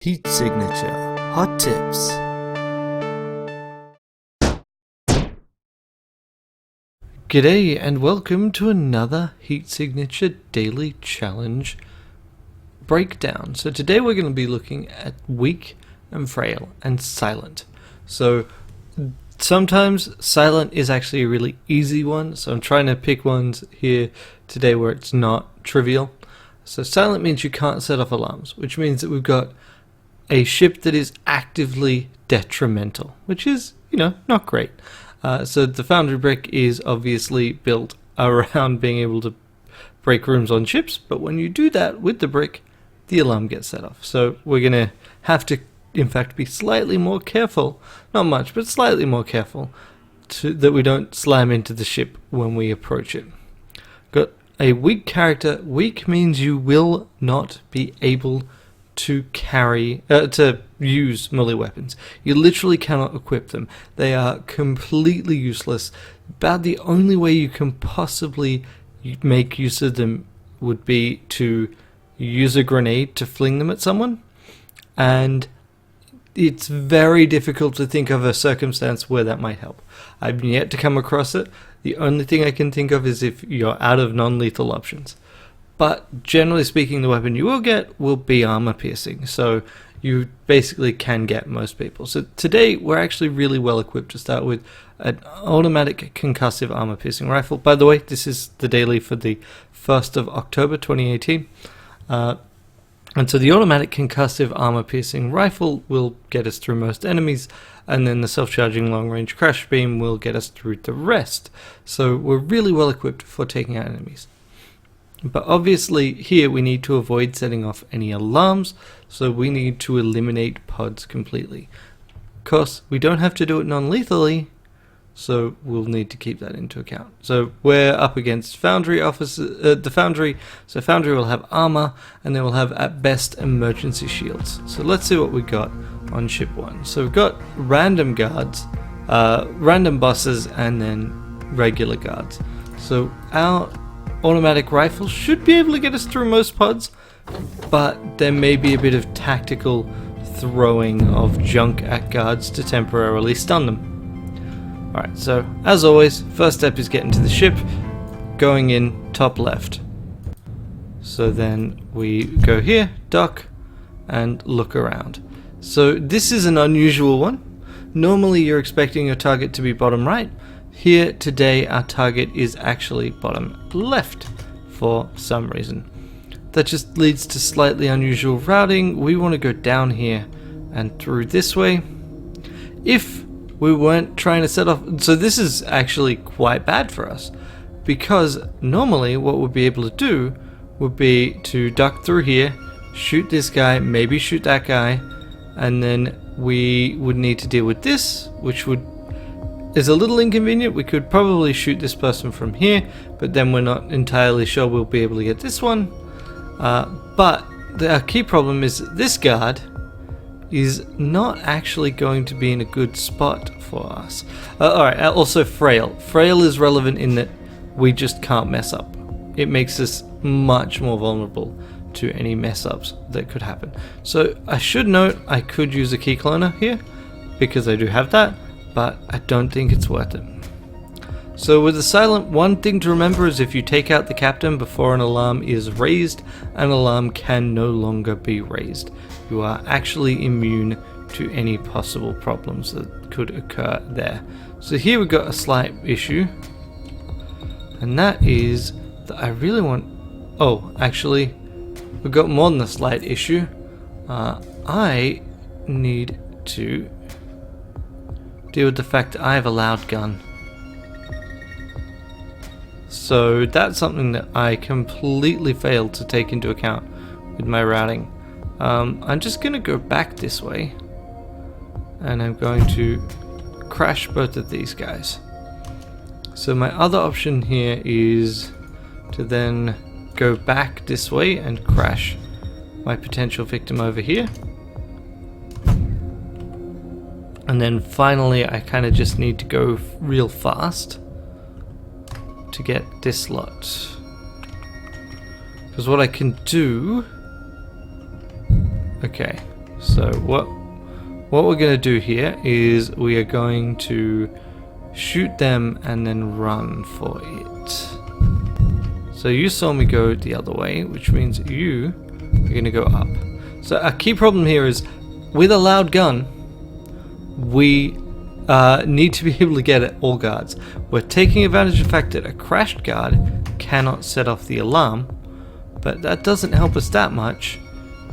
Heat signature hot tips. G'day and welcome to another heat signature daily challenge breakdown. So today we're going to be looking at weak and frail and silent. So sometimes silent is actually a really easy one, so I'm trying to pick ones here today where it's not trivial. So silent means you can't set off alarms, which means that we've got a ship that is actively detrimental, which is, not great. So the foundry brick is obviously built around being able to break rooms on ships, but when you do that with the brick, the alarm gets set off. So we're going to have to, in fact, be slightly more careful, not much, but slightly more careful, that we don't slam into the ship when we approach it. Got a weak character. Weak means you will not be able to use melee weapons. You literally cannot equip them. They are completely useless. About the only way you can possibly make use of them would be to use a grenade to fling them at someone, and it's very difficult to think of a circumstance where that might help. I've yet to come across it. The only thing I can think of is if you're out of non-lethal options. But generally speaking, the weapon you will get will be armor piercing, so you basically can get most people. So today we're actually really well equipped to start with an automatic concussive armor piercing rifle. By the way, this is the daily for the 1st of October 2018. And so the automatic concussive armor piercing rifle will get us through most enemies, and then the self-charging long-range crash beam will get us through the rest. So we're really well equipped for taking out enemies. But obviously here we need to avoid setting off any alarms, so we need to eliminate pods completely. Of course, we don't have to do it non-lethally, so we'll need to keep that into account. So we're up against Foundry officers, the Foundry, so Foundry will have armor, and they will have at best emergency shields. So let's see what we got on ship 1. So we've got random guards, random bosses, and then regular guards. So our automatic rifle should be able to get us through most pods, but there may be a bit of tactical throwing of junk at guards to temporarily stun them. Alright, so as always, first step is getting to the ship, going in top left. So then we go here, dock, and look around. So this is an unusual one. Normally you're expecting your target to be bottom right. Here today our target is actually bottom left for some reason. That just leads to slightly unusual routing. We want to go down here and through this way. If we weren't trying to set off... So this is actually quite bad for us, because normally what we'd be able to do would be to duck through here, shoot this guy, maybe shoot that guy, and then we would need to deal with this, which is a little inconvenient. We could probably shoot this person from here, but then we're not entirely sure we'll be able to get this one. But our key problem is this guard is not actually going to be in a good spot for us. Alright, also frail. Frail is relevant in that we just can't mess up. It makes us much more vulnerable to any mess ups that could happen. So I should note I could use a key cloner here, because I do have that, but I don't think it's worth it. So with the silent, one thing to remember is if you take out the captain before an alarm is raised, an alarm can no longer be raised. You are actually immune to any possible problems that could occur there. So here we've got a slight issue, and that is that I really want... Oh, actually, we've got more than a slight issue. I need to deal with the fact that I have a loud gun. So that's something that I completely failed to take into account with my routing. I'm just going to go back this way, and I'm going to crash both of these guys. So my other option here is to then go back this way and crash my potential victim over here. And then finally I kind of just need to go real fast to get this lot. Because what I can do... Okay, So what we're going to do here is we are going to shoot them and then run for it. So you saw me go the other way, which means you are going to go up. So a key problem here is with a loud gun, we need to be able to get at all guards. We're taking advantage of the fact that a crashed guard cannot set off the alarm, but that doesn't help us that much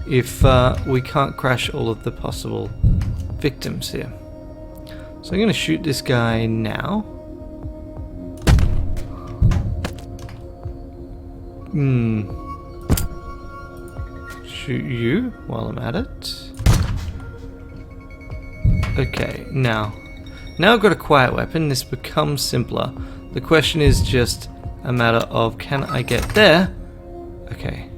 if we can't crash all of the possible victims here. So I'm going to shoot this guy now. Shoot you while I'm at it. Okay, now I've got a quiet weapon. This becomes simpler. The question is just a matter of, can I get there? Okay.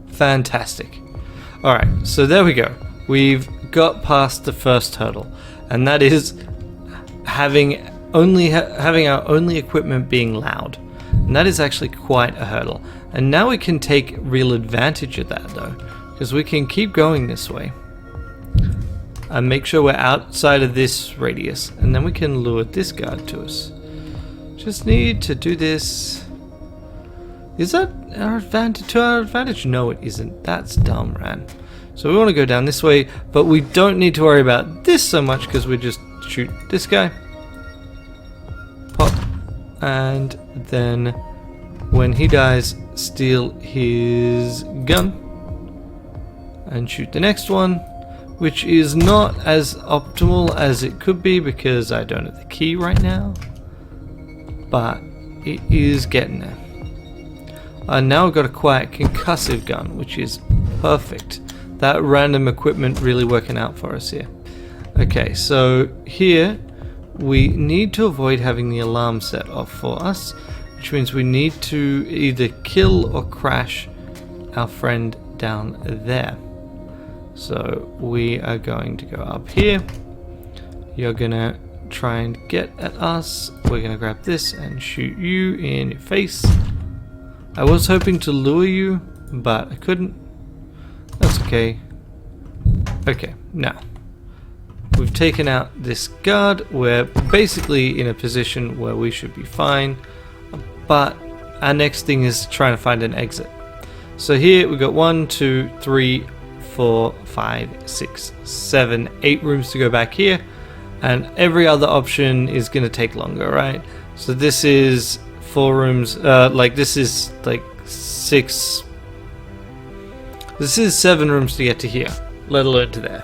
Fantastic. Alright, so there we go. We've got past the first hurdle, and that is having our only equipment being loud. And that is actually quite a hurdle. And now we can take real advantage of that though, because we can keep going this way and make sure we're outside of this radius, and then we can lure this guard to us. Just need to do this. Is that our advantage? To our advantage? No, it isn't. That's dumb, Ran. So we want to go down this way, but we don't need to worry about this so much because we just shoot this guy. Pop. And then when he dies, steal his gun and shoot the next one, which is not as optimal as it could be because I don't have the key right now, but it is getting there. Now I've got a quiet concussive gun, which is perfect. That random equipment really working out for us here. Okay, so here we need to avoid having the alarm set off for us, which means we need to either kill or crash our friend down there. So we are going to go up here. You're gonna try and get at us. We're gonna grab this and shoot you in your face. I was hoping to lure you, but I couldn't. That's okay. Okay, now we've taken out this guard. We're basically in a position where we should be fine, but our next thing is trying to find an exit. So here we've got 1, 2, 3, 4, 5, 6, 7, 8 rooms to go back here, and every other option is going to take longer, right? So this is 4 rooms, this is like 6. This is 7 rooms to get to here, let alone to there.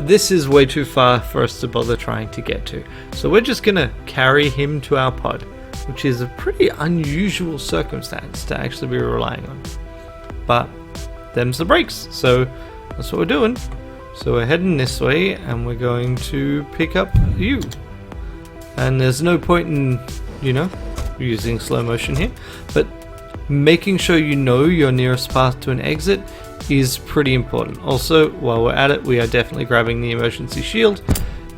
This is way too far for us to bother trying to get to. So we're just going to carry him to our pod, which is a pretty unusual circumstance to actually be relying on. But them's the breaks, so that's what we're doing. So we're heading this way, and we're going to pick up you. And there's no point in, using slow motion here, but making sure you know your nearest path to an exit is pretty important. Also, while we're at it, we are definitely grabbing the emergency shield.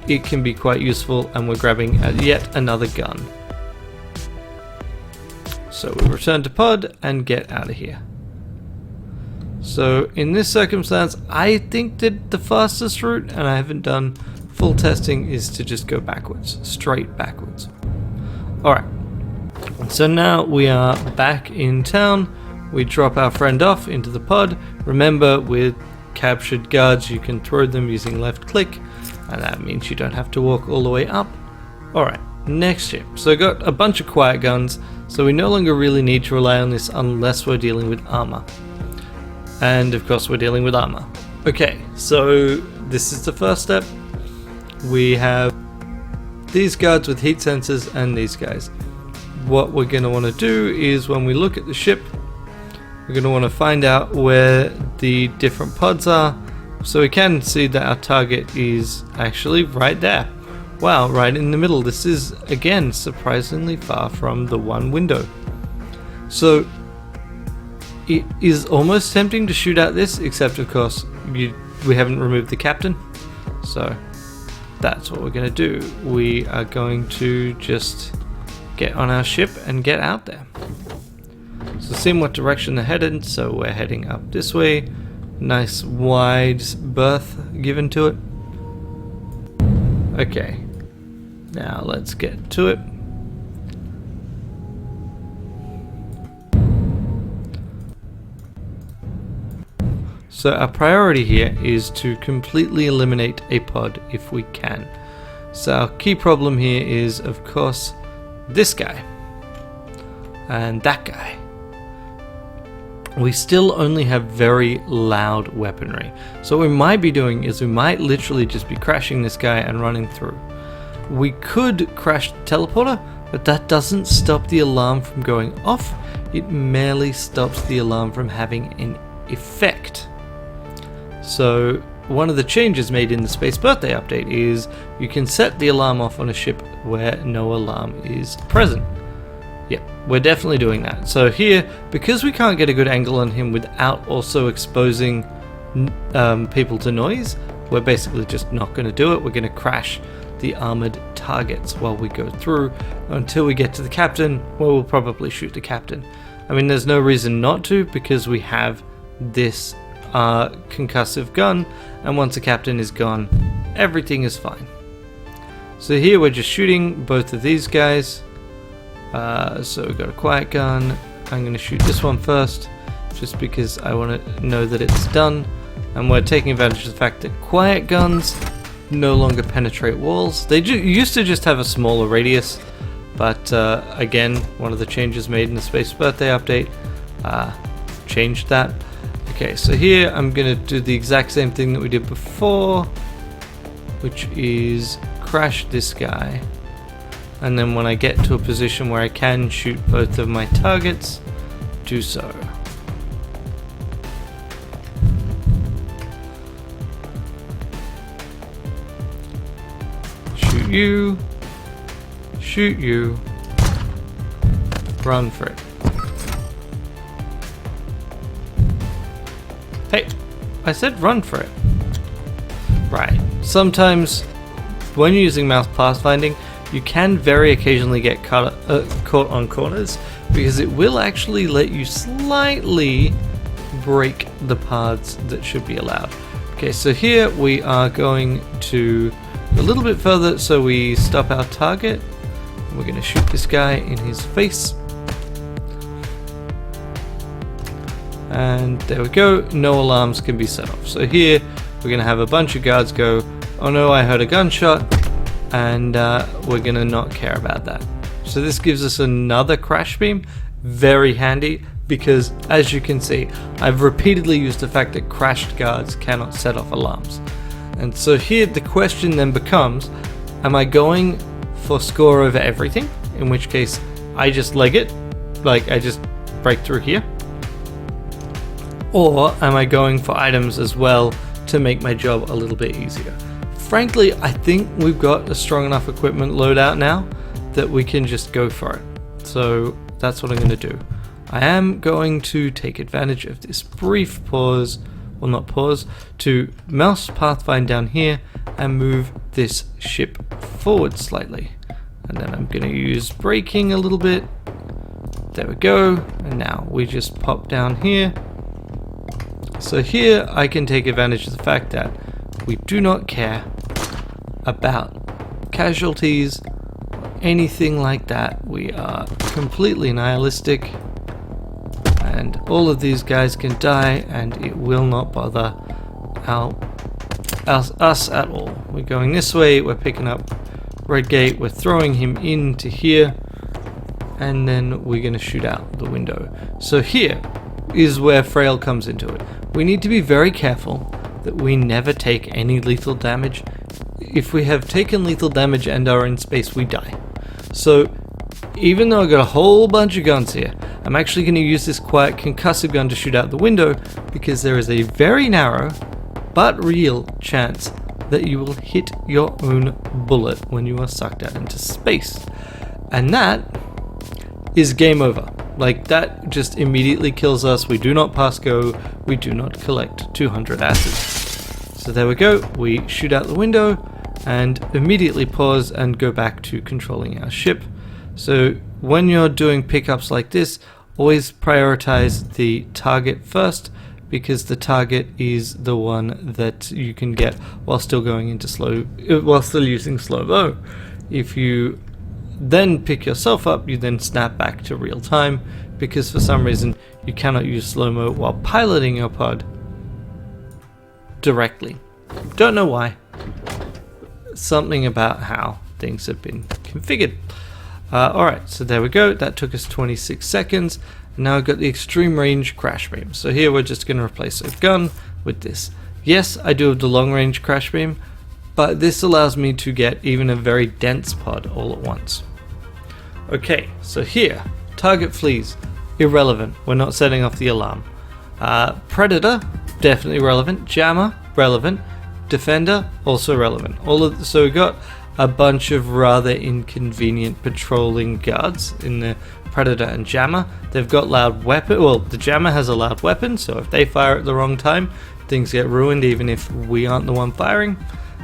It can be quite useful, and we're grabbing yet another gun. So we return to pod and get out of here. So in this circumstance, I think that the fastest route, and I haven't done full testing, is to just go backwards, straight backwards. Alright, so now we are back in town. We drop our friend off into the pod. Remember, with captured guards, you can throw them using left click, and that means you don't have to walk all the way up. Alright, next ship. So I got a bunch of quiet guns, so we no longer really need to rely on this unless we're dealing with armor. And of course we're dealing with armor. Okay, so this is the first step. We have these guards with heat sensors and these guys. What we're going to want to do is, when we look at the ship, we're going to want to find out where the different pods are, so we can see that our target is actually right there. Wow, right in the middle. This is, again, surprisingly far from the one window. So it is almost tempting to shoot at this, except of course we haven't removed the captain. So that's what we're going to do. We are going to just get on our ship and get out there. So seeing what direction they're headed, so we're heading up this way. Nice wide berth given to it. Okay, now let's get to it. So our priority here is to completely eliminate a pod if we can. So our key problem here is, of course, this guy and that guy. We still only have very loud weaponry. So what we might be doing is we might literally just be crashing this guy and running through. We could crash the teleporter, but that doesn't stop the alarm from going off. It merely stops the alarm from having an effect. So one of the changes made in the Space Birthday update is you can set the alarm off on a ship where no alarm is present. Yep, we're definitely doing that. So here, because we can't get a good angle on him without also exposing people to noise, we're basically just not going to do it. We're going to crash the armored targets while we go through until we get to the captain, where we'll probably shoot the captain. I mean, there's no reason not to, because we have this concussive gun, and once the captain is gone, everything is fine. So here we're just shooting both of these guys. So we've got a quiet gun. I'm going to shoot this one first, just because I want to know that it's done. And we're taking advantage of the fact that quiet guns no longer penetrate walls. They used to just have a smaller radius, but again, one of the changes made in the Space Birthday update changed that. Okay, so here I'm going to do the exact same thing that we did before, which is crash this guy. And then when I get to a position where I can shoot both of my targets, do so. Shoot you, run for it. Hey, I said run for it. Right, sometimes when you're using mouse pathfinding, you can very occasionally get caught on corners, because it will actually let you slightly break the paths that should be allowed. Okay, so here we are going to a little bit further, so we stop our target. We're going to shoot this guy in his face. And there we go, no alarms can be set off. So here we're going to have a bunch of guards go, oh no, I heard a gunshot, and we're going to not care about that. So this gives us another crash beam, very handy, because as you can see, I've repeatedly used the fact that crashed guards cannot set off alarms. And so here the question then becomes, am I going for score over everything, in which case I just leg it, like I just break through here? Or am I going for items as well to make my job a little bit easier? Frankly, I think we've got a strong enough equipment loadout now that we can just go for it. So that's what I'm going to do. I am going to take advantage of this brief pause, well not pause, to mouse pathfind down here and move this ship forward slightly. And then I'm going to use braking a little bit. There we go. And now we just pop down here. So here I can take advantage of the fact that we do not care about casualties, anything like that. We are completely nihilistic, and all of these guys can die and it will not bother us at all. We're going this way, we're picking up Red Gate, we're throwing him into here, and then we're going to shoot out the window. So here is where Frail comes into it. We need to be very careful that we never take any lethal damage. If we have taken lethal damage and are in space, we die. So even though I've got a whole bunch of guns here, I'm actually going to use this quiet concussive gun to shoot out the window, because there is a very narrow but real chance that you will hit your own bullet when you are sucked out into space. And that is game over. Like, that just immediately kills us. We do not pass go. We do not collect 200 acids. So there we go. We shoot out the window and immediately pause and go back to controlling our ship. So when you're doing pickups like this, always prioritize the target first, because the target is the one that you can get while still going into while still using slow-mo. If you then pick yourself up, you then snap back to real time, because for some reason you cannot use slow-mo while piloting your pod directly. Don't know why. Something about how things have been configured. Alright, so there we go. That took us 26 seconds. Now I've got the extreme range crash beam. So here we're just going to replace a gun with this. Yes, I do have the long range crash beam, but this allows me to get even a very dense pod all at once. Okay, so here, target flees, irrelevant. We're not setting off the alarm. Predator, definitely relevant. Jammer, relevant. Defender, also relevant. So we got a bunch of rather inconvenient patrolling guards in the Predator and Jammer. They've got loud weapon. Well, the Jammer has a loud weapon, so if they fire at the wrong time, things get ruined even if we aren't the one firing.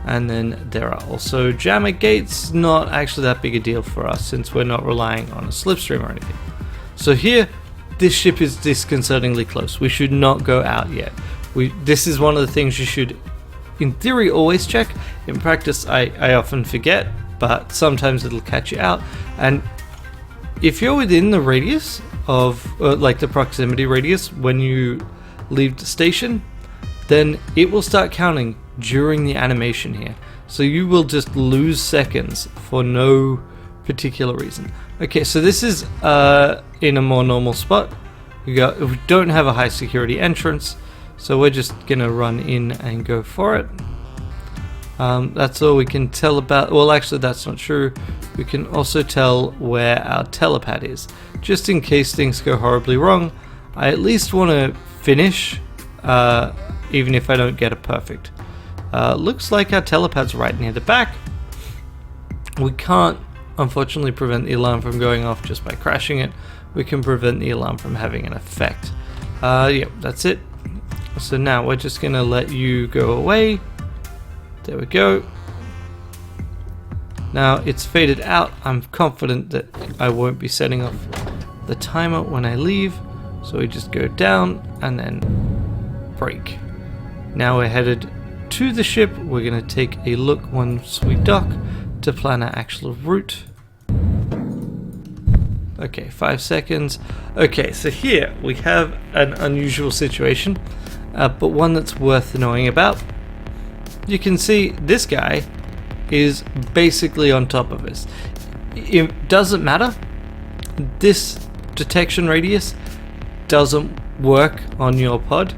And then there are also Jammer gates, not actually that big a deal for us since we're not relying on a slipstream or anything. So here, this ship is disconcertingly close. We should not go out yet. This is one of the things you should, in theory, always check. In practice, I often forget, but sometimes it'll catch you out. And if you're within the radius of, like the proximity radius when you leave the station, then it will start counting during the animation here. So you will just lose seconds for no particular reason. Okay, so this is in a more normal spot. We don't have a high security entrance, so we're just gonna run in and go for it. That's all we can tell about. Well, actually that's not true. We can also tell where our telepad is. Just in case things go horribly wrong, I at least want to finish, even if I don't get it perfect. Looks like our telepad's right near the back. We can't, unfortunately, prevent the alarm from going off just by crashing it. We can prevent the alarm from having an effect. Yep, that's it. So now we're just gonna let you go away. There we go. Now it's faded out. I'm confident that I won't be setting off the timer when I leave. So we just go down and then brake. Now we're headed to the ship. We're gonna take a look once we dock to plan our actual route. Okay, 5 seconds. Okay, so here we have an unusual situation, but one that's worth knowing about. You can see this guy is basically on top of us. It doesn't matter. This detection radius doesn't work on your pod.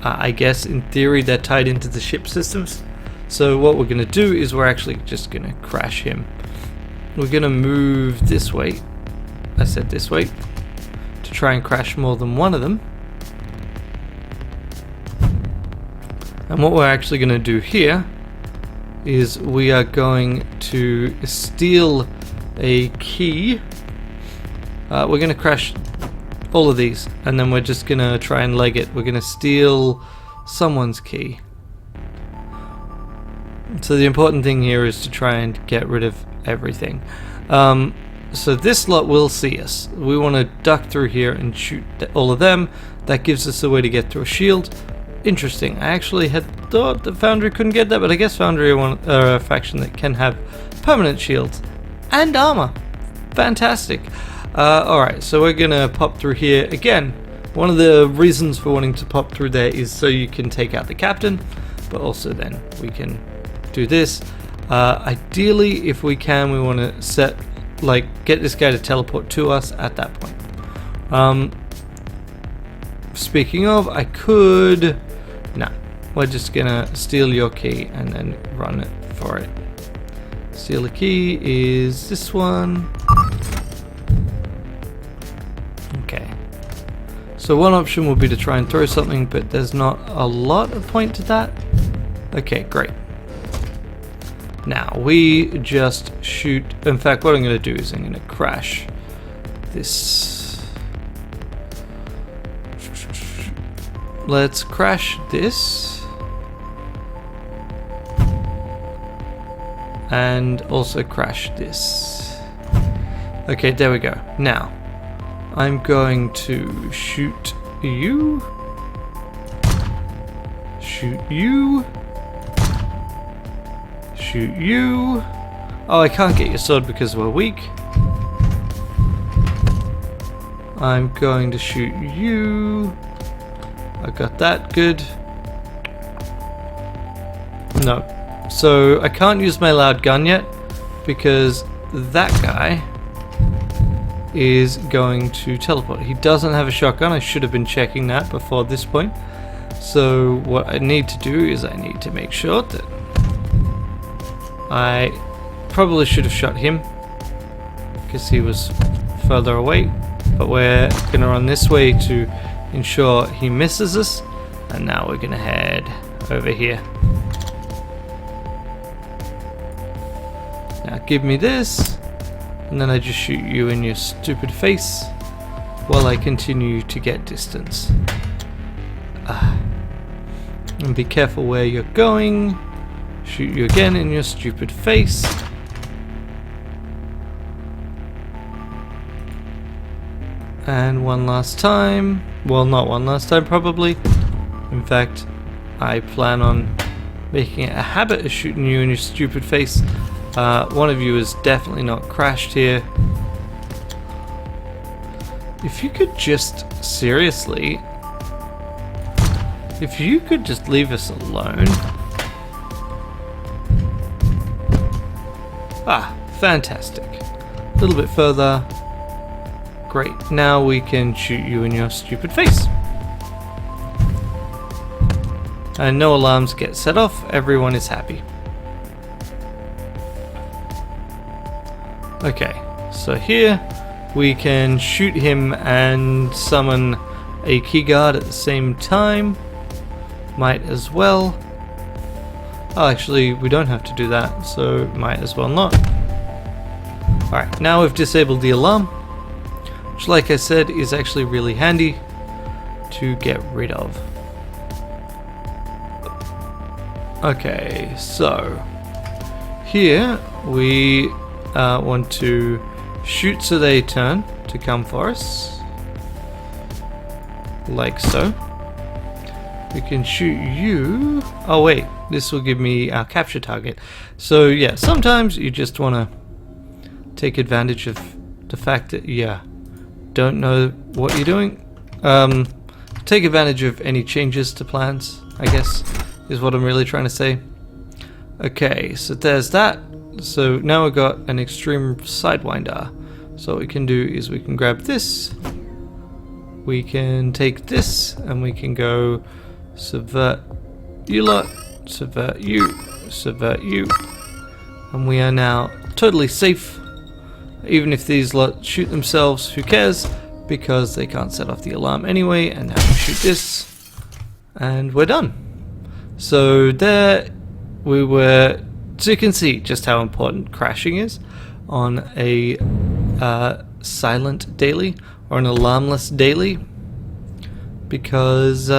I guess in theory they're tied into the ship systems. So what we're going to do is we're actually just going to crash him. We're going to move this way. I said this way, to try and crash more than one of them. And what we're actually going to do here is we are going to steal a key. We're going to crash all of these, and then we're just going to try and leg it. We're going to steal someone's key. So the important thing here is to try and get rid of everything. So this lot will see us. We want to duck through here and shoot all of them. That gives us a way to get through a shield. Interesting. I actually had thought that Foundry couldn't get that, but I guess Foundry are a faction that can have permanent shields and armor. Fantastic. Alright, so we're gonna pop through here. Again, one of the reasons for wanting to pop through there is so you can take out the captain, but also then we can do this. Ideally, if we can, we want to get this guy to teleport to us at that point. Speaking of, I could... No, we're just gonna steal your key and then run it for it. Steal the key is this one. Okay. So one option would be to try and throw something, but there's not a lot of point to that. Okay, great. Now we just shoot. In fact, what I'm going to do is I'm going to crash this. Let's crash this. And also crash this. Okay, there we go. Now I'm going to shoot you. Shoot you. Shoot you. Oh, I can't get your sword because we're weak. I'm going to shoot you. I got that, good. No. So I can't use my loud gun yet because that guy is going to teleport. He doesn't have a shotgun. I should have been checking that before this point. So what I need to do is I need to make sure that I probably should have shot him because he was further away, but we're gonna run this way to ensure he misses us, and now we're gonna head over here. Now give me this, and then I just shoot you in your stupid face while I continue to get distance. And be careful where you're going. Shoot you again in your stupid face. And one last time. Well, not one last time probably. In fact, I plan on making it a habit of shooting you in your stupid face. One of you is definitely not crashed here. If you could just, seriously, if you could just leave us alone. Ah, fantastic. A little bit further. Great, now we can shoot you in your stupid face. And no alarms get set off, everyone is happy. Okay, so here we can shoot him and summon a key guard at the same time. Might as well. Oh, actually, we don't have to do that, so might as well not. Alright, now we've disabled the alarm, which, like I said, is actually really handy to get rid of. Okay, so here we want to shoot so they turn to come for us, like so. We can shoot you. Oh wait, this will give me our capture target. So yeah, sometimes you just want to take advantage of the fact that don't know what you're doing. Take advantage of any changes to plans, I guess, is what I'm really trying to say. Okay, so there's that. So now we've got an extreme sidewinder. So what we can do is we can grab this. We can take this and we can go subvert you lot, subvert you, subvert you. And we are now totally safe. Even if these lot shoot themselves, who cares? Because they can't set off the alarm anyway. And now we shoot this. And we're done. So there we were. So you can see just how important crashing is on a silent daily or an alarmless daily. Because,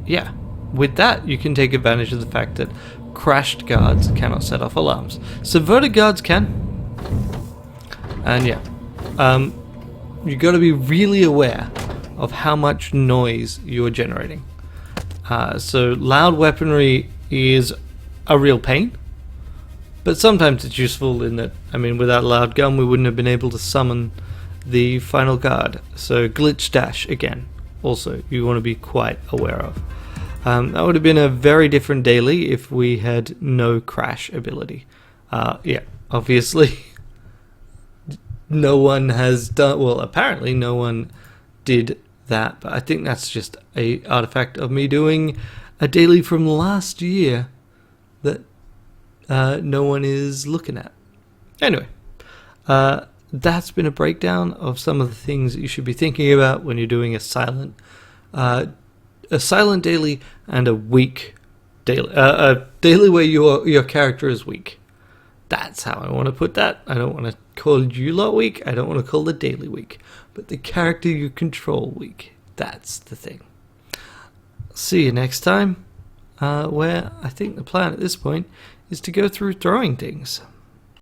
yeah, with that you can take advantage of the fact that crashed guards cannot set off alarms. Subverted guards can. And yeah, you got to be really aware of how much noise you're generating. So loud weaponry is a real pain, but sometimes it's useful in that, I mean, without a loud gun we wouldn't have been able to summon the final guard. So glitch dash again, also you want to be quite aware of. That would have been a very different daily if we had no crash ability. Yeah, obviously no one has done, well, apparently no one did that, but I think that's just a artifact of me doing a daily from last year that no one is looking at. Anyway, that's been a breakdown of some of the things that you should be thinking about when you're doing a silent daily and a weak daily, a daily where your character is weak. That's how I want to put that. I don't want to call you lot weak. I don't want to call the daily weak, but the character you control weak. That's the thing. See you next time, where I think the plan at this point is to go through throwing things.